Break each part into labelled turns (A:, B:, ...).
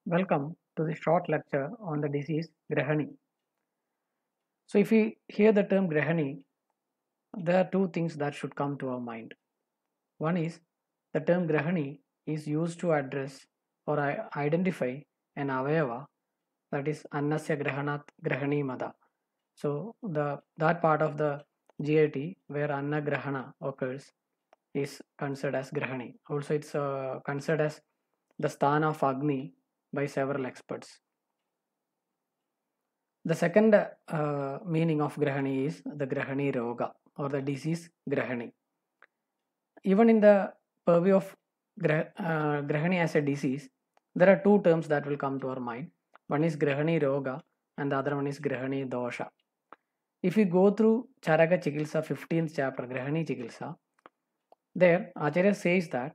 A: Welcome to this short lecture on the disease Grahani. So, if we hear the term Grahani, there are two things that should come to our mind. One is the term Grahani is used to address or identify an avayava, that is Annasya Grahanat Grahani Mada. So, that part of the GIT where Anna Grahana occurs is considered as Grahani. Also, it's considered as the sthana of Agni by several experts. The second meaning of Grahani is the Grahani Roga or the disease Grahani. Even in the purview of Grahani as a disease, there are two terms that will come to our mind. One is Grahani Roga and the other one is Grahani Dosha. If we go through Charaka Chikilsa 15th chapter, Grahani Chikilsa, there Acharya says that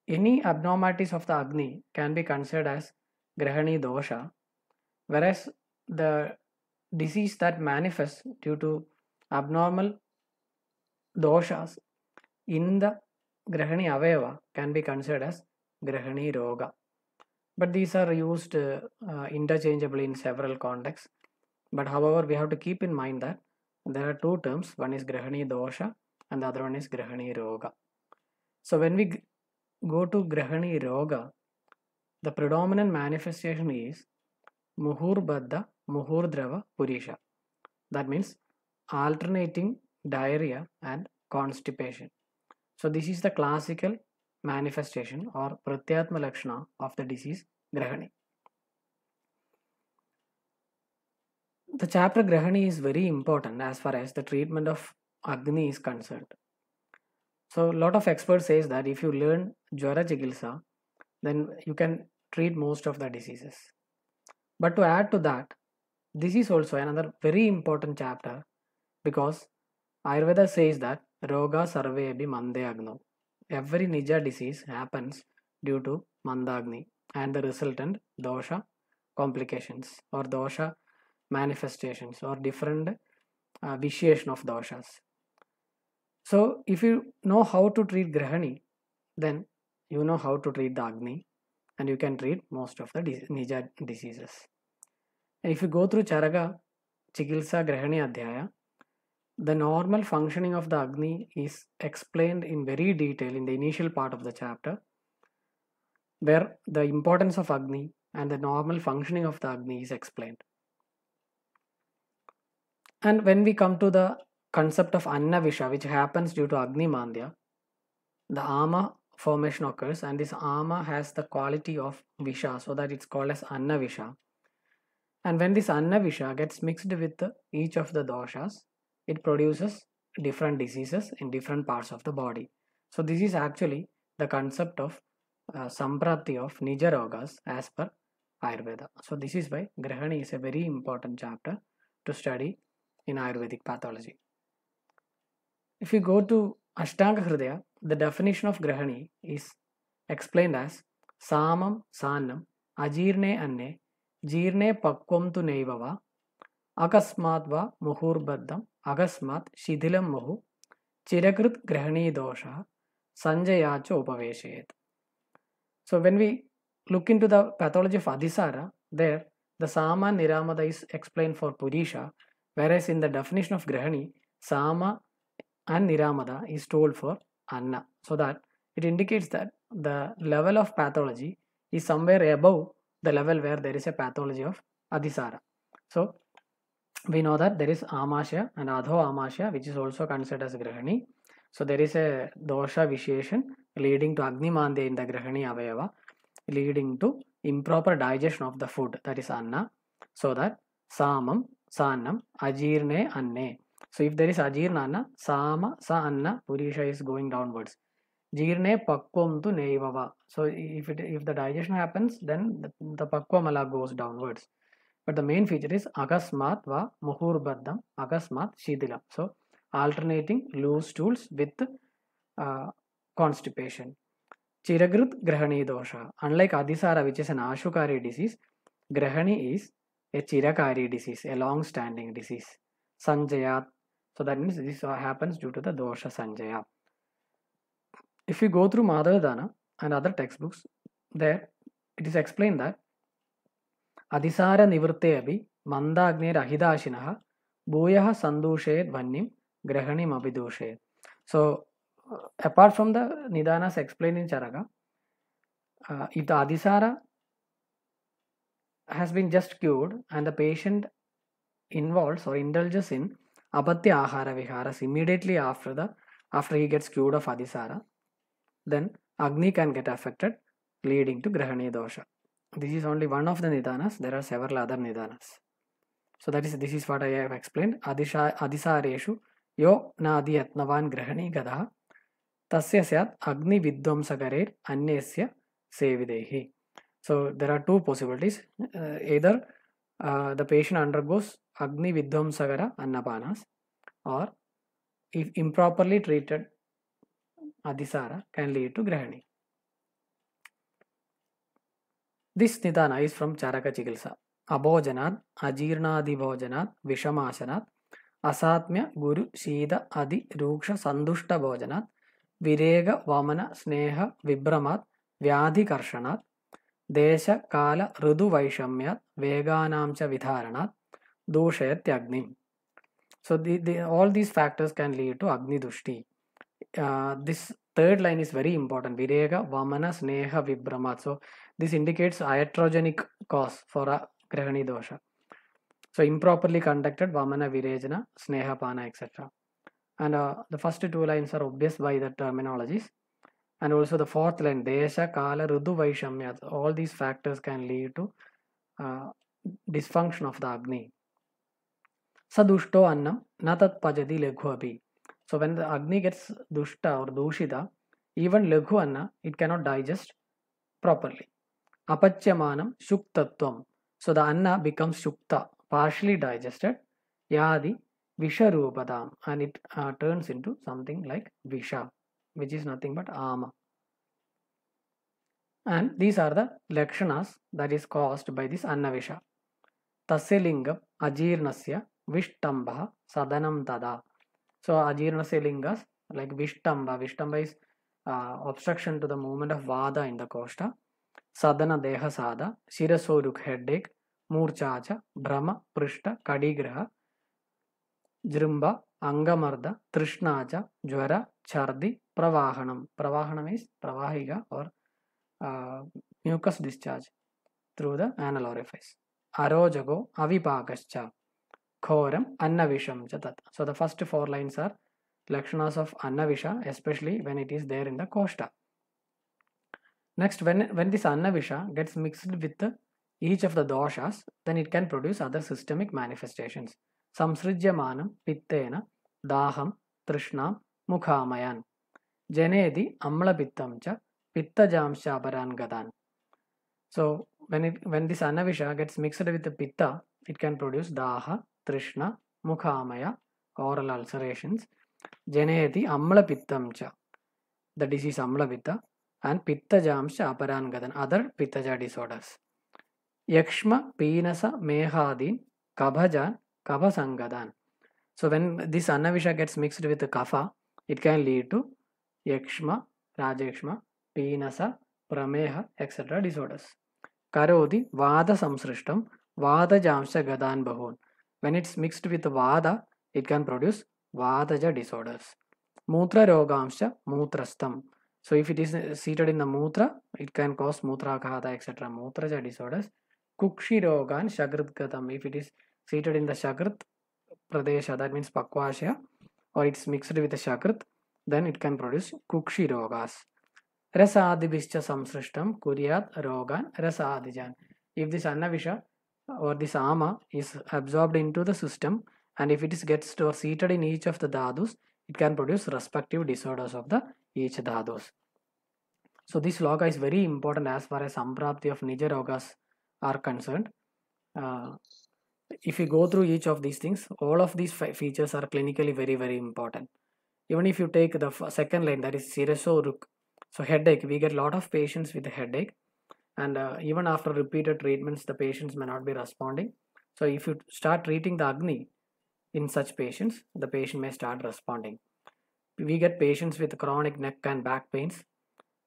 A: any abnormalities of the Agni can be considered as Grahani Dosha, whereas the disease that manifests due to abnormal doshas in the Grahani Avayava can be considered as Grahani Roga. But these are used interchangeably in several contexts. But however, we have to keep in mind that there are two terms. One is Grahani Dosha and the other one is Grahani Roga. So when we go to Grahani Roga, the predominant manifestation is Muhurbadda Muhurdrava Purisha. That means alternating diarrhea and constipation. So this is the classical manifestation or Pratyatma Lakshana of the disease Grahani. The chapter Grahani is very important as far as the treatment of Agni is concerned. So a lot of experts says that if you learn Jwara Chikilsa, then you can treat most of the diseases. But to add to that, this is also another very important chapter because Ayurveda says that Roga Sarve Abhi Mande Agno. Every Nija disease happens due to Mandagni and the resultant dosha complications or dosha manifestations or different vitiation of doshas. So, if you know how to treat Grahani, then you know how to treat the Agni and you can treat most of the Nija diseases. And if you go through Charaka Chikilsa Grahani Adhyaya, the normal functioning of the Agni is explained in very detail in the initial part of the chapter, where the importance of Agni and the normal functioning of the Agni is explained. And when we come to the concept of Anna Visha, which happens due to Agni Mandya, the Ama formation occurs and this Ama has the quality of Visha, so that it's called as Anna Visha. And when this Anna Visha gets mixed with each of the doshas, it produces different diseases in different parts of the body. So this is actually the concept of Samprapti of Nija Rogas as per Ayurveda. So this is why Grahani is a very important chapter to study in Ayurvedic pathology. If you go to Ashtanga Hridaya, the definition of Grahani is explained as Samam Sanam Ajirne Anne Jirne Pakvam tu Neivava Akasmat va Muhurbaddam Agasmat Shidhilam Muhu Chirakrit Grahani Dosha Sanjayacha Upaveshet. So when we look into the pathology of Adhisara, there the Sama and Niramada is explained for Purisha, whereas in the definition of Grahani, Sama and Niramada is told for Anna. So that it indicates that the level of pathology is somewhere above the level where there is a pathology of Adhisara. So we know that there is Amasya and Adho Amasya, which is also considered as Grahani. So there is a dosha vitiation leading to Agni Mandya in the Grahani Avayava, leading to improper digestion of the food, that is Anna. So that Samam, Sanam, Ajirne, Anne. So if there is Ajirna Anna, Sama, Sa Anna, Purisha is going downwards. Jirne Pakvam tu Neivava. So if the digestion happens, then the Pakvamala goes downwards. But the main feature is Akasmat va Muhurbaddam Akasmat Shidilam. So alternating loose stools with constipation. Chiragrut Grahani dosha. Unlike Adhisara, which is an Ashukari disease, Grahani is a Chirakari disease, a long-standing disease. Sanjayat. So that means this happens due to the dosha Sanjaya. If you go through Madhavadana and other textbooks, there it is explained that Adisara nivritte abhi mandagner ahidashinaha bhuyah sandushed vannim grahanim abhidushed. So apart from the nidanas explained in Charaka, if the Adisara has been just cured and the patient involves or indulges in apatya ahara viharas immediately after he gets cured of Adisara, then Agni can get affected, leading to Grahani dosha. This is only one of the nidanas. There are several other nidanas. So this is what I have explained. Adisareshu yo na adiyatnavan grahani gadaha tasya syat agni vidvamsakarer anyesya sevidehi. So there are two possibilities. Either the patient undergoes agni vidvamsakara annapanas, or if improperly treated, Adisara can lead to Grahani. This nidana is from Charaka Chikilsa. Abhojanat, Ajirnadibhojanat, Vishamashanat, Asatmya, Guru, Shida, Adi, Ruksha, Sandushta Bhojanat, Virega, Vamana, Sneha, Vibramat, Vyadhi Karshanat, Desha, Kala, Rudu Vaishamyat, Veganamcha Vidharanat, Doshayat Agnim. So all these factors can lead to Agni Dushti. This third line is very important. Virega, Vamana, Sneha, Vibramat. So this indicates iatrogenic cause for a Grahani dosha. So improperly conducted Vamana, Virejana, Sneha, Pana, etc. And the first two lines are obvious by the terminologies. And also the fourth line, Desha, Kala, Rudu, Vaishamya. All these factors can lead to dysfunction of the Agni. Sadushto annam natat pajadi leghu abhi. So when the Agni gets dushta or dushita, even leghu anna, it cannot digest properly. Apachyamanam shuktatvam. So the anna becomes shukta, partially digested. Yadi visharupadam, and it turns into something like visha, which is nothing but ama. And these are the lakshanas that is caused by this annavisha. Tasya lingam ajirnasya vishtambha sadanam tada. So ajirnasya lingas like vishtamba. Vishtamba is obstruction to the movement of vada in the kosta. Sadana deha sada, shirasoruk headache, murchacha, brahma, prishta, kadigraha, jrimba, angamarda, trishnacha, jwara, chardi, pravahanam. Pravahanam is pravahiga or mucus discharge through the anal orifice. Arojago, avipakascha, khoram, annavisham chatat. So the first four lines are lakshanas of annavisha, especially when it is there in the kosta. Next, when this annavisha gets mixed with each of the doshas, then it can produce other systemic manifestations. Samsrijyamanam pittena daham trishnam mukhamayan. Janedi amla pittam cha pittajamsha aparan gadan. So when this annavisha gets mixed with the pitta, it can produce daha, trishna, mukhamaya, oral ulcerations. Janedi amla pittam cha, the disease amla pitta, and pittajamsha aparan gadan, other pittaja disorders. Yakshma, Pinasa, Mehadin, Kabhajan, Kabhasangadan. So when this annavisha gets mixed with the kapha, it can lead to Yakshma, Rajakshma, Pinasa, Prameha, etc. disorders. Karodi, Vada Samsrishtam, Vada Jamsha Gadan Bahun. When it's mixed with Vada, it can produce Vadaja disorders. Mutra Rogamsha, Mutrastam. So if it is seated in the Mutra, it can cause Mutraghata, etc. Mutraja disorders. Kukshi Rogan, Shagrit Gatam. If it is seated in the Shagrit Pradesha, that means Pakwasya, or it's mixed with the Shagrit, then it can produce Kukshi Rogas. Rasadibhischa Samsrishtam, Kuryat Rogan, Rasadijan. If this annavisha or this ama is absorbed into the system, and if it gets or seated in each of the dhadus, it can produce respective disorders of the each dhadus. So this sloka is very important as far as samprapti of Nija Rogas are concerned. If you go through each of these things, all of these features are clinically very, very important. Even if you take the second line, that is Sirasoruk, so headache, we get a lot of patients with headache, and even after repeated treatments, the patients may not be responding. So if you start treating the Agni in such patients, the patient may start responding. We get patients with chronic neck and back pains,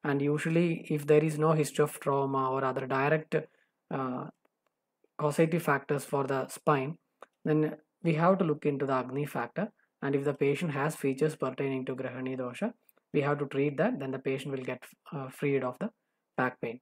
A: And usually, if there is no history of trauma or other direct causative factors for the spine, then we have to look into the Agni factor. And if the patient has features pertaining to Grahani dosha, we have to treat that. Then the patient will get freed of the back pain.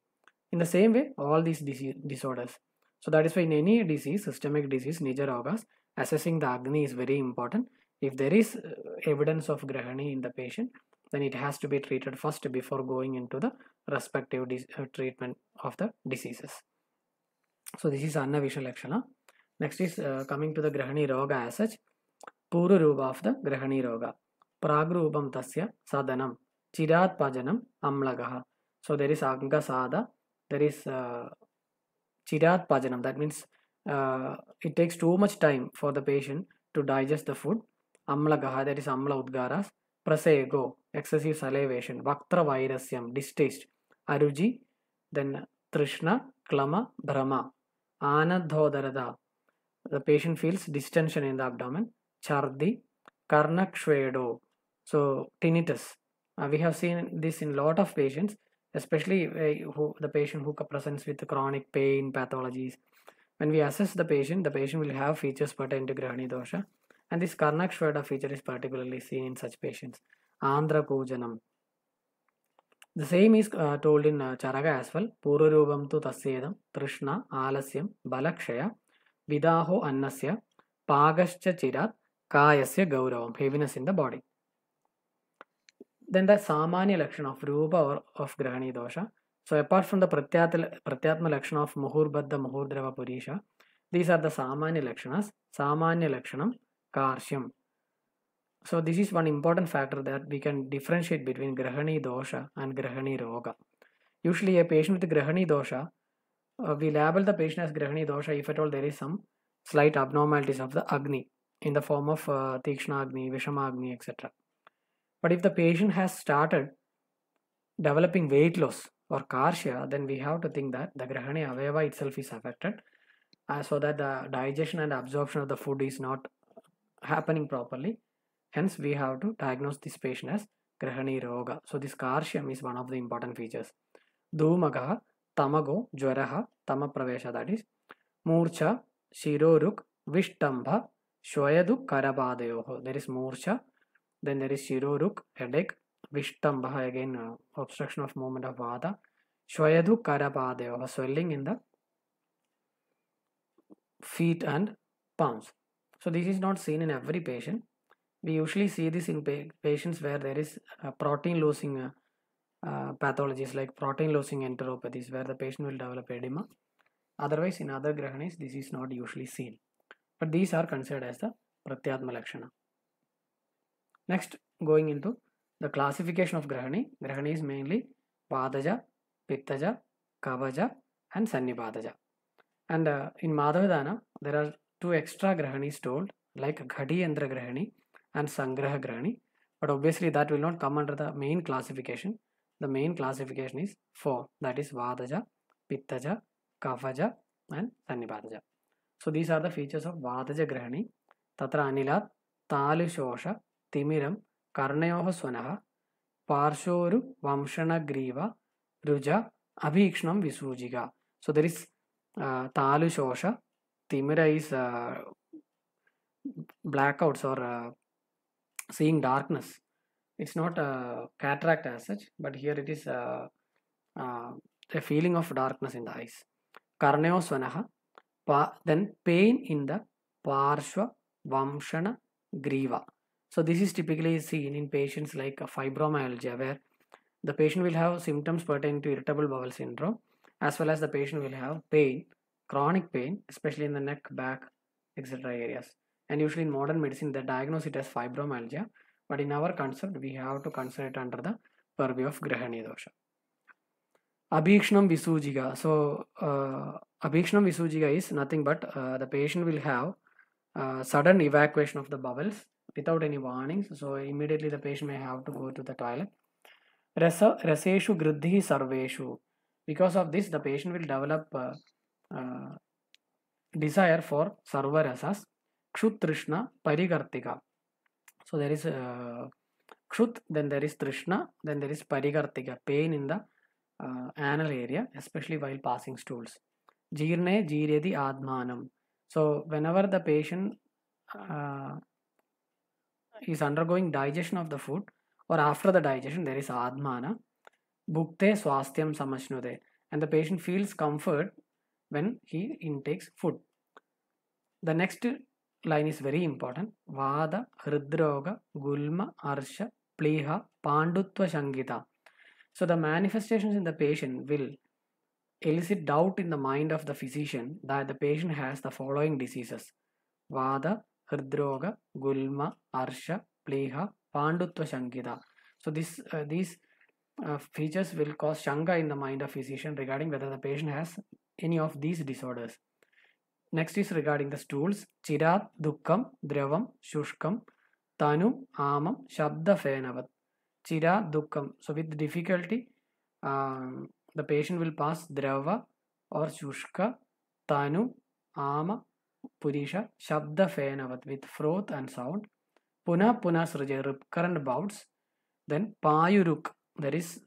A: In the same way, all these disorders. So that is why in any disease, systemic disease, Nija Rogas, assessing the Agni is very important. If there is evidence of Grahani in the patient, then it has to be treated first before going into the respective treatment of the diseases. So this is Anna Visha Lakshana. Next is coming to the Grahani Roga as such. Puru Rupa of the Grahani Roga. Pragrupam Tasya Sadanam. Chirat Pajanam Amlagaha. So there is Anga Sada. There is Chirat Pajanam. That means it takes too much time for the patient to digest the food. Amlagaha. That is Amla Udgaras. Prasego. Excessive salivation. Vaktra Vairasyam. Distaste. Aruji. Then Trishna. Klama. Brahma. Anadhodarada. The patient feels distension in the abdomen. Chardi, Karnakshvedo. So tinnitus. We have seen this in a lot of patients, especially the patient who presents with chronic pain pathologies. When we assess the patient will have features pertaining to Grahani dosha, and this Karnakshveda feature is particularly seen in such patients. Andhra Pujanam. The same is told in Charaga as well. Pururubam tu tasyedam, Trishna, Alasyam, Balakshaya, Vidaho Annasya, Pagascha Chirat, Kayasya Gauravam, heaviness in the body. Then the Samanya Lakshana of Rupa or of Grahani dosha. So apart from the Pratyatma Lakshana of Muhurbadda Muhurdrava Purisha, these are the Samanya Lakshanas. Samanya Lakshanam, Karshyam. So this is one important factor that we can differentiate between Grahani dosha and Grahani roga. Usually a patient with Grahani dosha, we label the patient as Grahani dosha if at all there is some slight abnormalities of the Agni in the form of Tikshna Agni, Vishama Agni, etc. But if the patient has started developing weight loss or Karshya, then we have to think that the Grahani Avayava itself is affected, so that the digestion and absorption of the food is not happening properly. Hence, we have to diagnose this patient as Grahani Roga. So this Karshyam is one of the important features. Dhumagaha, Tamago, Jwaraha, Tamapravesha, that is Murcha, Shiroruk, Vishtambha, Shwayadu, Karabadayoho. There is Murcha, then there is Shiroruk, headache, Vishtambha, again obstruction of movement of Vata, Shwayadu, Karabadayoho, swelling in the feet and palms. So this is not seen in every patient. We usually see this in patients where there is protein losing pathologies like protein losing enteropathies, where the patient will develop edema. Otherwise, in other Grahanis, this is not usually seen. But these are considered as the Pratyatma Lakshana. Next, going into the classification of Grahani. Grahani is mainly Vadaja, Pittaja, Kavaja, and Sannibadaja. And in Madhavadana, there are two extra Grahanis told, like Ghati Yandra Grahani and Sangraha Grahani. But obviously, that will not come under the main classification. The main classification is 4, that is Vadaja, Pittaja, Kavaja, and Sannibadaja. So these are the features of Vadaja Grahani. Tatra Anilat, Talu Shosha, Timiram, Karnayoha Swanaha, Parshoru, Vamshana Griva, Ruja, Abhikshnam Visujiga. So there is Talu Shosha, Timira is blackouts or seeing darkness. It's not a cataract as such, but here it is a feeling of darkness in the eyes. Karneo Swanaha, then pain in the Parshva Vamshana Griva. So this is typically seen in patients like fibromyalgia, where the patient will have symptoms pertaining to irritable bowel syndrome, as well as the patient will have pain, chronic pain, especially in the neck, back, etc. areas. And usually in modern medicine, they diagnose it as fibromyalgia. But in our concept, we have to consider it under the purview of Grahani dosha. Abhikshnam Visujiga. So, Abhikshnam Visujiga is nothing but the patient will have sudden evacuation of the bowels without any warnings. So, immediately the patient may have to go to the toilet. Raseshu Griddhi Sarveshu. Because of this, the patient will develop desire for Sarva Rasas. Kshutrishna Parigartika. So there is Kshut, then there is Trishna, then there is Parikartika, pain in the anal area, especially while passing stools. Jirne Jiryadi Admanam. So, whenever the patient uh, is undergoing digestion of the food, or after the digestion, there is Admana. Bhukte Swastham Samashnude. And the patient feels comfort when he intakes food. The next line is very important. Vada, Hridroga, Gulma, Arsha, Pliha, Pandutva Shangita. So the manifestations in the patient will elicit doubt in the mind of the physician that the patient has the following diseases: Vada, Hridroga, Gulma, Arsha, Pliha, Pandutva Shangita. So these features will cause shanga in the mind of physician regarding whether the patient has any of these disorders. Next is regarding the stools. Chirat, Dukkam, Dravam, Shushkam, Tanu, Amam, Shabda Fenavat. Chirat, Dukkam. So with difficulty, the patient will pass Drava or Shushka, Tanu, Ama, Purisha, Shabda Fenavat with froth and sound. Puna Sraja, recurrent bouts. Then Payuruk, there is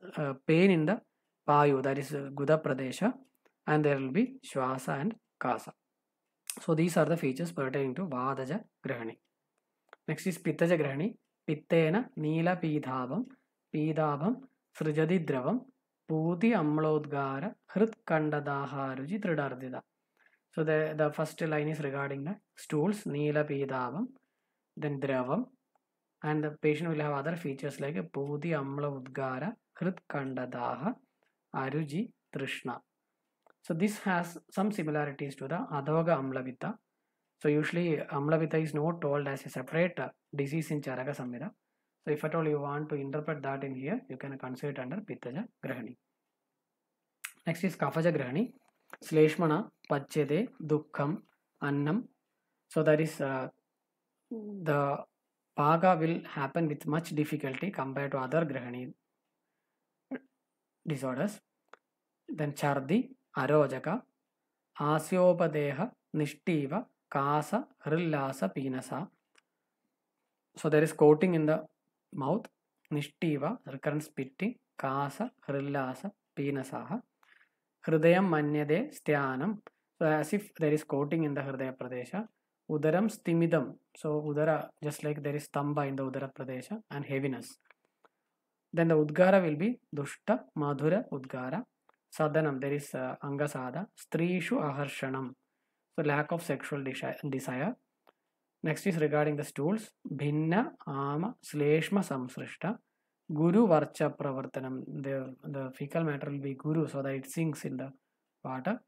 A: pain in the Payu, that is Guda Pradesha, and there will be Shwasa and Kasa. So these are the features pertaining to Vadaja Grahani. Next is Pittaja Grahani. Pittena Neela Pidhavam, Pidabham, Srijadi Dravam, Puti Amlodgara, Hrit Kandadaharuji Tridardida. So the first line is regarding the stools, Neela Pidhavam, then Dravam, and the patient will have other features like Puti Amla Udgara, Hrit Kandadaha, Aruji, Trishna. So this has some similarities to the Adhoga Amlavita. So usually Amlavita is not told as a separate disease in Charaka Samhita. So if at all you want to interpret that in here, you can consider it under Pittaja Grahani. Next is Kafaja Grahani. Sleshmana, Pachede, Dukkham, Annam. So that is the Paga will happen with much difficulty compared to other Grahani disorders. Then Chardi, Arojaka, Asyopadeha, Nishtiva, Kasa, Hrillasa, Pinasa. So there is coating in the mouth, Nishtiva, recurrent spitting, Kasa, Hrillasa, Pinasaha. Hridayam Manyade, Styanam. So as if there is coating in the Hridaya Pradesha. Udaram Stimidam. So Udara, just like there is Tamba in the Udara Pradesha, and heaviness. Then the Udgara will be Dushta, Madhura, Udgara. Sadhanam, there is Angasada. Strishu Aharshanam. So lack of sexual desire. Next is regarding the stools. Bhinna, Ama, Sleshma Samsrishta. Guru Varcha Pravartanam. The fecal matter will be Guru so that it sinks in the water.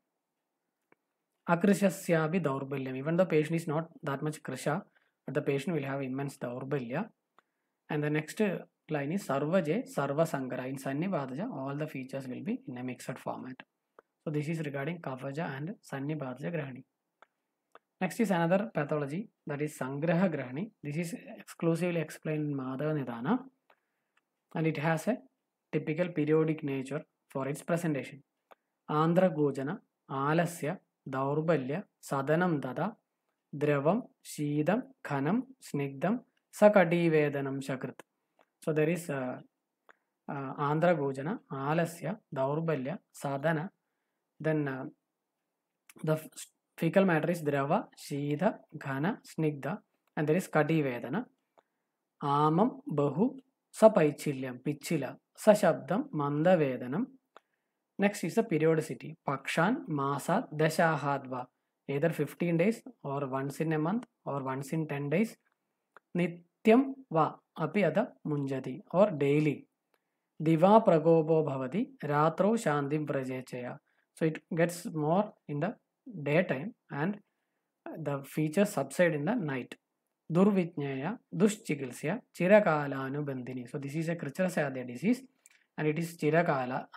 A: Akrishasyabi Daurbalyam. Even the patient is not that much Krisha, but the patient will have immense Daurbalya. And the next line is Sarvaje, Sarva Sangara. In Sannibhadaja, all the features will be in a mixed format. So this is regarding Kafaja and Sannibhadaja Grahani. Next is another pathology, that is Sangraha Grahani. This is exclusively explained in Madhava Nidana, and it has a typical periodic nature for its presentation. Andhra Gojana, Alasya, Daurbalya, Sadanam Dada, Dravam, Shidam, Khanam, Snigdam, Sakati Vedanam Shakrit. So there is Andhra Gojana, Alasya, Daurbalya, Sadana, then the fecal matter is Drava, Shida, Ghana, Snigda, and there is Kati Vedana. Amam, Bahu, Sapaichilyam, Pichila, Sashabdam, Manda Vedanam. Next is the periodicity. Pakshan, Masa, Dashahadva. Either 15 days or once in a month or once in 10 days. Nityam va api ada munjati, or daily. Diva pragobo bhavati, ratro shantim prajechaya. So it gets more in the daytime and the features subside in the night. Durvijnaya, Dushchikilsya, Chirakala Anubandhini. So this is a Krichrasadya disease and it is Chirakala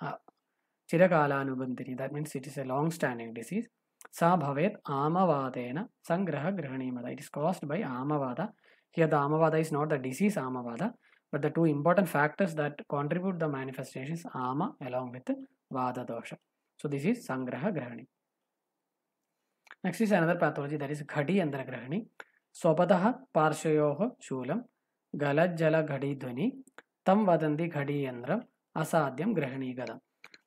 A: Anubandhini. That means it is a long-standing disease. Sa bhavet Amavadena Sangraha Grahanimada. It is caused by Amavada. Here the Amavada is not the disease Amavada, but the two important factors that contribute the manifestations Ama along with Vada dosha. So this is Sangraha Grahani. Next is another pathology, that is Ghadi Andhra Grahani. Swapataha Parshayoho Shulam, galajjala ghadi dhvani tam vadanti ghadi yandram asadhyam grahani gadam.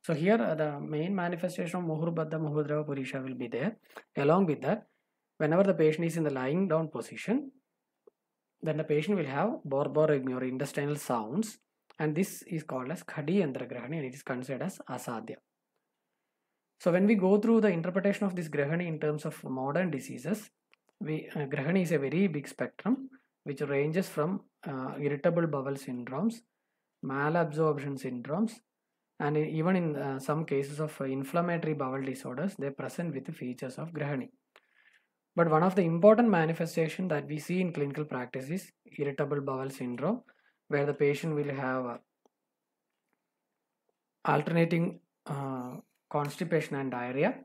A: So here the main manifestation of muhurbadha muhudrava purisha will be there. Along with that, whenever the patient is in the lying down position, then the patient will have borborygmi or intestinal sounds, and this is called as ghadi yandra grahani, and it is considered as asadhya. So when we go through the interpretation of this grahani in terms of modern diseases, grahani is a very big spectrum which ranges from irritable bowel syndromes, malabsorption syndromes, and even in some cases of inflammatory bowel disorders, they present with the features of grahani. But one of the important manifestations that we see in clinical practice is irritable bowel syndrome, where the patient will have alternating constipation and diarrhea.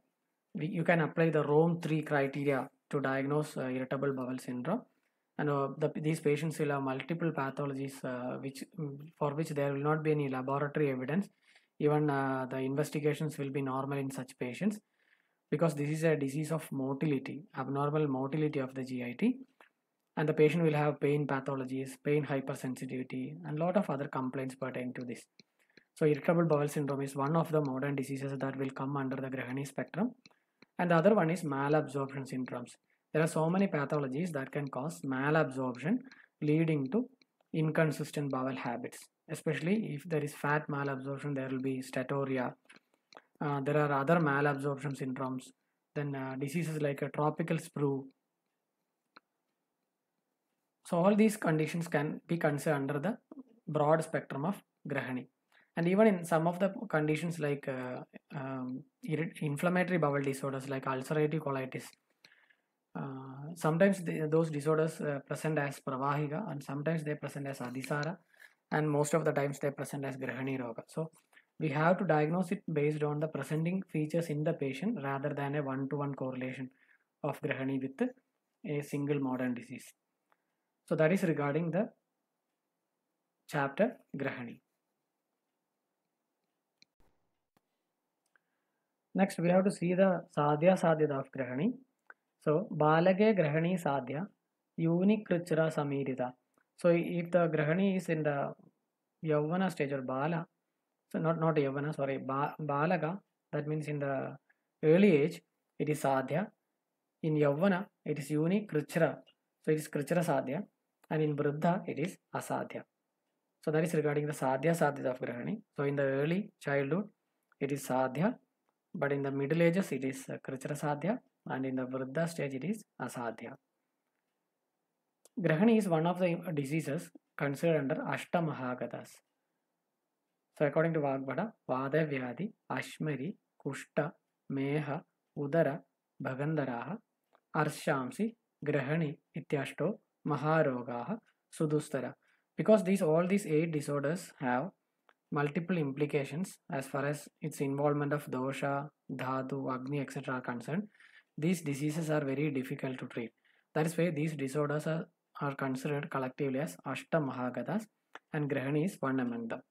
A: You can apply the Rome 3 criteria to diagnose irritable bowel syndrome, and these patients will have multiple pathologies for which there will not be any laboratory evidence. Even the investigations will be normal in such patients, because this is a disease of motility, abnormal motility of the GIT, and the patient will have pain pathologies, pain hypersensitivity, and lot of other complaints pertaining to this. So irritable bowel syndrome is one of the modern diseases that will come under the grahani spectrum, and the other one is malabsorption syndromes. There are so many pathologies that can cause malabsorption, leading to inconsistent bowel habits. Especially if there is fat malabsorption, there will be steatorrhea. There are other malabsorption syndromes. Then diseases like a tropical sprue. So all these conditions can be considered under the broad spectrum of grahani. And even in some of the conditions like inflammatory bowel disorders like ulcerative colitis, sometimes those disorders present as pravahika, and sometimes they present as adhisara, and most of the times they present as grahani roga. So we have to diagnose it based on the presenting features in the patient rather than a one-to-one correlation of grahani with a single modern disease. So that is regarding the chapter grahani. Next, we have to see the sadhya sadhyata of grahani. So, balage grahani sadhya, unikrichra samirita. So, if the grahani is in the yavana stage or bala, so not yavana, sorry, balaga, that means in the early age, it is sadhya. In yavana, it is unikrichra. So, it is krichra sadhya, and in vruddha, it is asadhya. So, that is regarding the sadhya sadhyata of grahani. So, in the early childhood, it is sadhya. But in the middle ages, it is krichra sadhya, and in the vruddha stage, it is asadhya. Grahani is one of the diseases considered under Ashtamahagatas. So according to Vagbhata, Vada Vyadhi, Ashmari, Kushta, Meha, Udara, Bhagandaraha, Arshamsi, Grahani, Ityashto, Maharogaha, Sudustara. Because all these 8 disorders have multiple implications as far as its involvement of dosha, dhatu, agni, etc. are concerned, these diseases are very difficult to treat. That is why these disorders are considered collectively as Ashtamahagatas, and grahani is one among them.